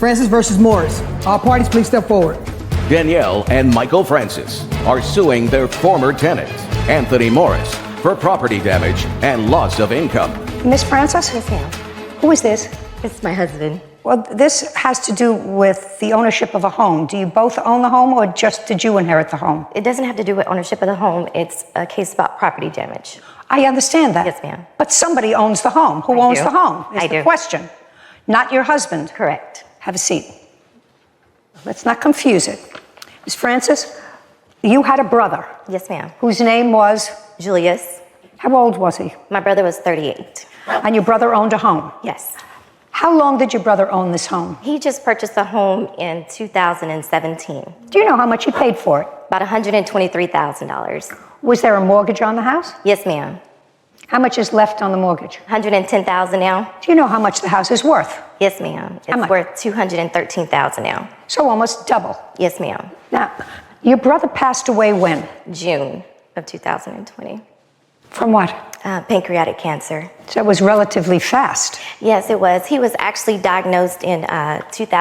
Francis versus Morris. All parties, please step forward. Danielle and Michael Francis are suing their former tenant, Anthony Morris, for property damage and loss of income. Miss Francis? Yes, ma'am. Who is this? It's my husband. Well, this has to do with the ownership of a home. Do you both own the home, or just did you inherit the home? It doesn't have to do with ownership of the home. It's a case about property damage. I understand that. Yes, ma'am. But somebody owns the home. Who owns do. the home? Is I the do. question. Not your husband. Correct. Have a seat. Let's not confuse it. Miss Francis, you had a brother Yes, ma'am. whose name was, Julius. how old was he? My brother was 38. And your brother owned a home. Yes. How long did your brother own this home? He just purchased a home in 2017. Do you know how much he paid for it? About $123,000. Was there a mortgage on the house? Yes, ma'am. How much is left on the mortgage? $110,000 now. Do you know how much the house is worth? Yes, ma'am. How much? It's worth $213,000 now. So almost double. Yes, ma'am. Now, your brother passed away when? June of 2020. From what? Pancreatic cancer. So it was relatively fast. Yes, it was. He was actually diagnosed in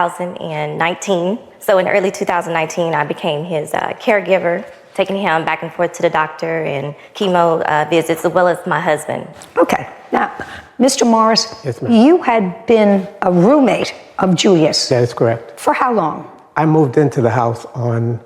2019. So in early 2019, I became his caregiver, taking him back and forth to the doctor and chemo visits, as well as my husband. Okay. Now, Mr. Morris, Yes, ma'am. you had been a roommate of Julius. That is correct. For how long? I moved into the house on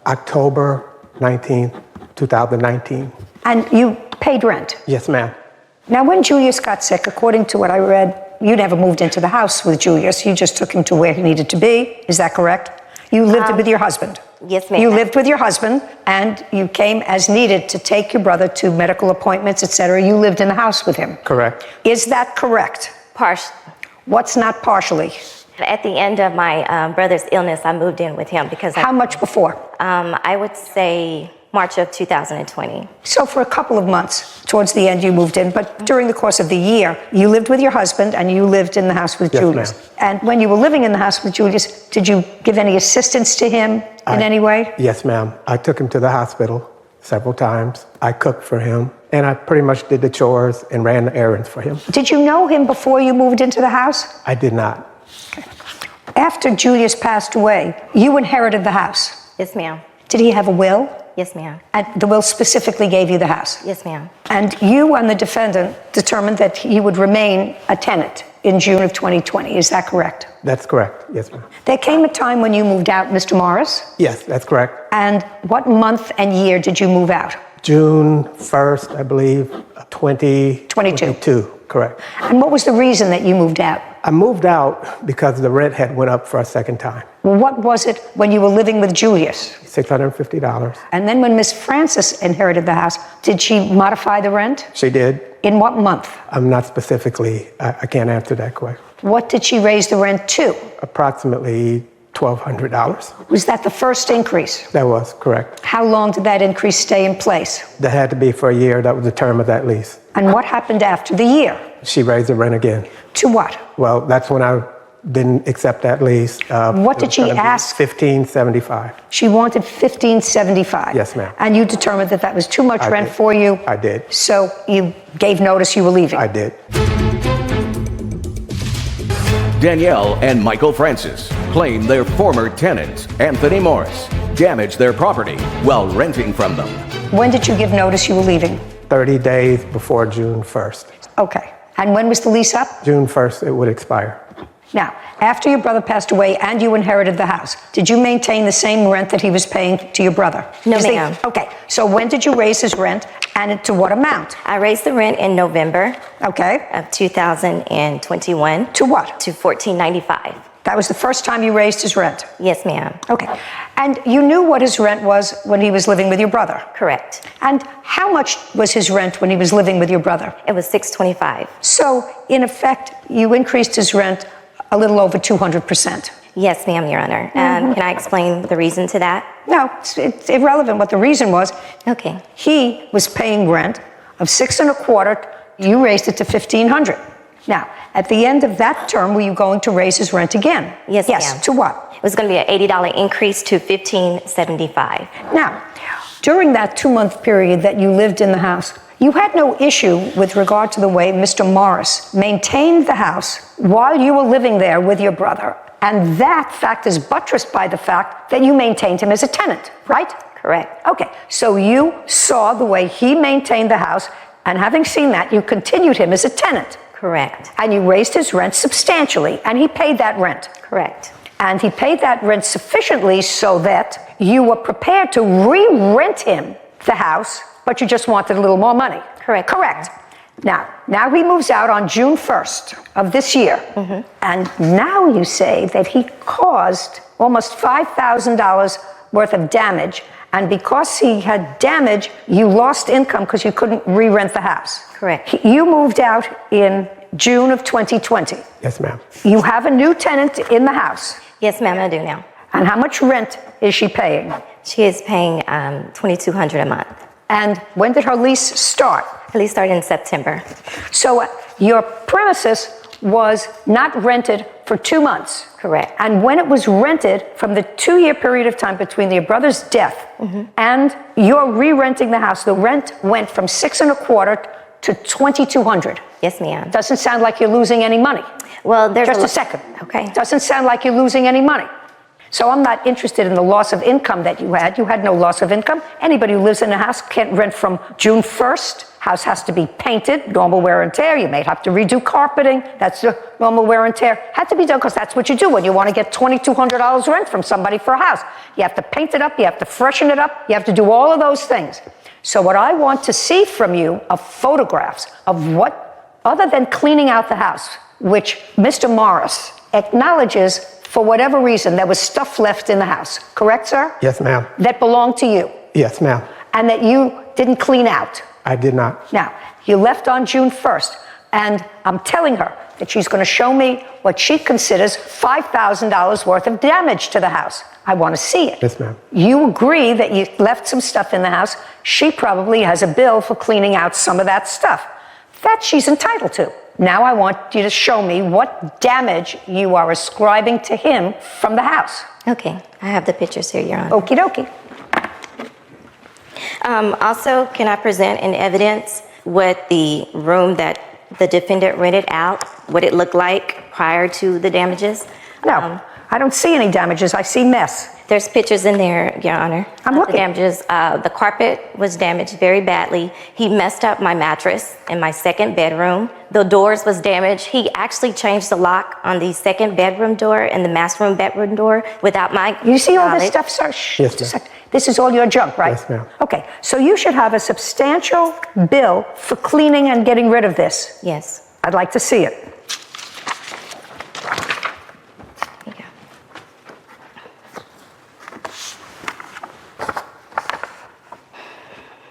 October 19th, 2019. And you paid rent. Yes, ma'am. Now, when Julius got sick, according to what I read, you never moved into the house with Julius. You just took him to where he needed to be. Is that correct? You lived with your husband. Yes, ma'am. You lived with your husband, and you came as needed to take your brother to medical appointments, etc. You lived in the house with him. Correct. Is that correct? Partial. What's not partially? At the end of my brother's illness, I moved in with him because How much before? I would say March of 2020. So for a couple of months, towards the end, you moved in, but during the course of the year, you lived with your husband and you lived in the house with Yes, Julius. ma'am. And when you were living in the house with Julius, did you give any assistance to him in any way? Yes, ma'am. I took him to the hospital several times. I cooked for him, and I pretty much did the chores and ran the errands for him. Did you know him before you moved into the house? I did not. After Julius passed away, you inherited the house. Yes, ma'am. Did he have a will? Yes, ma'am. And the will specifically gave you the house? Yes, ma'am. And you and the defendant determined that he would remain a tenant in June of 2020. Is that correct? That's correct. Yes, ma'am. There came a time when you moved out, Mr. Morris. Yes, that's correct. And what month and year did you move out? June 1st, I believe, 2022. Correct. And what was the reason that you moved out? I moved out because the rent had went up for a second time. What was it when you were living with Julius? $650. And then when Miss Francis inherited the house, did she modify the rent? She did. In what month? I'm not specifically, I can't answer that question. What did she raise the rent to? Approximately $1,200. Was that the first increase? That was correct. How long did that increase stay in place? That had to be for a year. That was the term of that lease. And what happened after the year? She raised the rent again. To what? Well, that's when I didn't accept that lease. What did she ask? $1,575. She wanted $1,575. Yes, ma'am. And you determined that that was too much I rent did. for you? I did. So you gave notice you were leaving? I did. Danielle and Michael Francis claim their former tenant, Anthony Morris, damaged their property while renting from them. When did you give notice you were leaving? 30 days before June 1st. Okay. And when was the lease up? June 1st, it would expire. Now, after your brother passed away and you inherited the house, did you maintain the same rent that he was paying to your brother? No, 'Cause ma'am. Okay. So when did you raise his rent and to what amount? I raised the rent in November Okay. of 2021 To what? to $14.95. That was the first time you raised his rent? Yes, ma'am. Okay. And you knew what his rent was when he was living with your brother? Correct. And how much was his rent when he was living with your brother? It was $625. So, in effect, you increased his rent a little over 200%. Yes, ma'am, Your Honor. Can I explain the reason to that? No, it's irrelevant what the reason was. Okay. He was paying rent of $625. You raised it to $1,500. Now, at the end of that term, were you going to raise his rent again? Yes, Yes. ma'am. To what? It was going to be an $80 increase to $1,575. Now, during that 2-month period that you lived in the house, you had no issue with regard to the way Mr. Morris maintained the house while you were living there with your brother. And that fact is buttressed by the fact that you maintained him as a tenant, right? Correct. Okay, so you saw the way he maintained the house, and having seen that, you continued him as a tenant. Correct. And you raised his rent substantially, and he paid that rent. Correct. And he paid that rent sufficiently so that you were prepared to re-rent him the house, but you just wanted a little more money. Correct. Correct. Now he moves out on June 1st of this year. And now you say that he caused almost $5,000 worth of damage. And because he had damage, you lost income because you couldn't re-rent the house. Correct. You moved out in June of 2020. Yes, ma'am. You have a new tenant in the house. Yes, ma'am, I do now. And how much rent is she paying? She is paying $2,200 a month. And when did her lease start? Her lease started in September. So your premises was not rented for 2 months. Correct. And when it was rented, from the 2-year period of time between your brother's death and your re-renting the house, the rent went from $625 to $2,200. Yes, ma'am. Doesn't sound like you're losing any money. Well, there's Just a second. Okay. Doesn't sound like you're losing any money. So I'm not interested in the loss of income that you had. You had no loss of income. Anybody who lives in a house can't rent from June 1st. House has to be painted, normal wear and tear. You may have to redo carpeting. That's the normal wear and tear. Had to be done because that's what you do when you want to get $2,200 rent from somebody for a house. You have to paint it up. You have to freshen it up. You have to do all of those things. So what I want to see from you are photographs of what, other than cleaning out the house, which Mr. Morris acknowledges for whatever reason there was stuff left in the house. Correct, sir? Yes, ma'am. That belonged to you. Yes, ma'am. And that you didn't clean out. I did not. Now, you left on June 1st, and I'm telling her that she's going to show me what she considers $5,000 worth of damage to the house. I want to see it. Yes, ma'am. You agree that you left some stuff in the house. She probably has a bill for cleaning out some of that stuff. That she's entitled to. Now I want you to show me what damage you are ascribing to him from the house. Okay. I have the pictures here, Your Honor. Okie dokie. Also, can I present in evidence what the room that the defendant rented out, what it looked like prior to the damages? No, I don't see any damages. I see mess. There's pictures in there, Your Honor. I'm of looking. The damages. The carpet was damaged very badly. He messed up my mattress in my second bedroom. The doors was damaged. He actually changed the lock on the second bedroom door and the master room bedroom door without my You see all this knowledge. stuff, sir? Shh, Yes, just a ma'am. sec. This is all your junk, right? Yes, ma'am. Okay, so you should have a substantial bill for cleaning and getting rid of this. Yes. I'd like to see it. Here you go.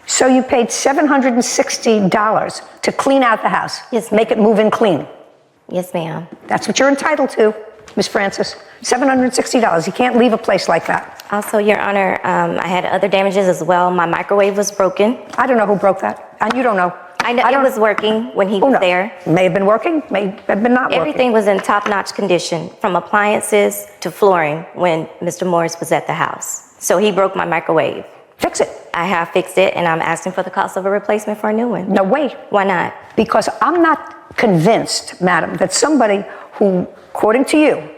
So you paid $760 to clean out the house. Yes, Make it move in clean. Yes, ma'am. That's what you're entitled to, Miss Francis. $760. You can't leave a place like that. Also, Your Honor, I had other damages as well. My microwave was broken. I don't know who broke that, and you don't know. I know it was working when he Who was knows? there. May have been working, may have been not working. Everything was in top-notch condition, from appliances to flooring, when Mr. Morris was at the house. So he broke my microwave. Fix it. I have fixed it, and I'm asking for the cost of a replacement for a new one. No, wait. Why not? Because I'm not convinced, madam, that somebody who, according to you,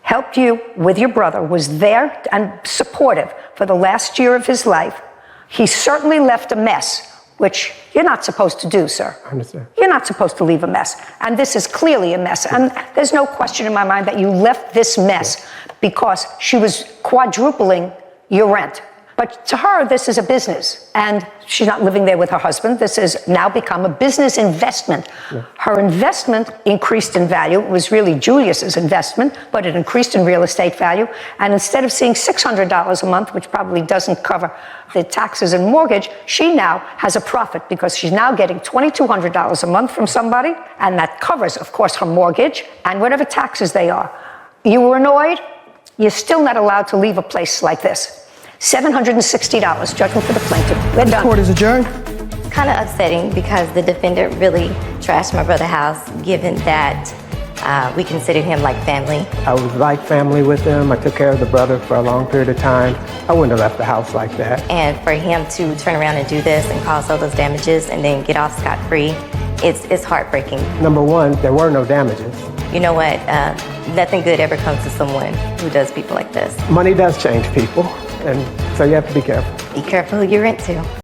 helped you with your brother, was there and supportive for the last year of his life. He certainly left a mess, which you're not supposed to do, sir. I understand. You're not supposed to leave a mess. And this is clearly a mess. And there's no question in my mind that you left this mess because she was quadrupling your rent. But to her, this is a business. And she's not living there with her husband. This has now become a business investment. Yeah. Her investment increased in value. It was really Julius's investment, but it increased in real estate value. And instead of seeing $600 a month, which probably doesn't cover the taxes and mortgage, she now has a profit because she's now getting $2,200 a month from somebody. And that covers, of course, her mortgage and whatever taxes they are. You were annoyed? You're still not allowed to leave a place like this. $760, judgment for the plaintiff. We're done. Court is adjourned. Kind of upsetting because the defendant really trashed my brother's house, given that we considered him like family. I was like family with him. I took care of the brother for a long period of time. I wouldn't have left the house like that. And for him to turn around and do this and cause all those damages and then get off scot-free It's heartbreaking. Number one, there were no damages. You know what? Nothing good ever comes to someone who does people like this. Money does change people, and so you have to be careful. Be careful who you rent to.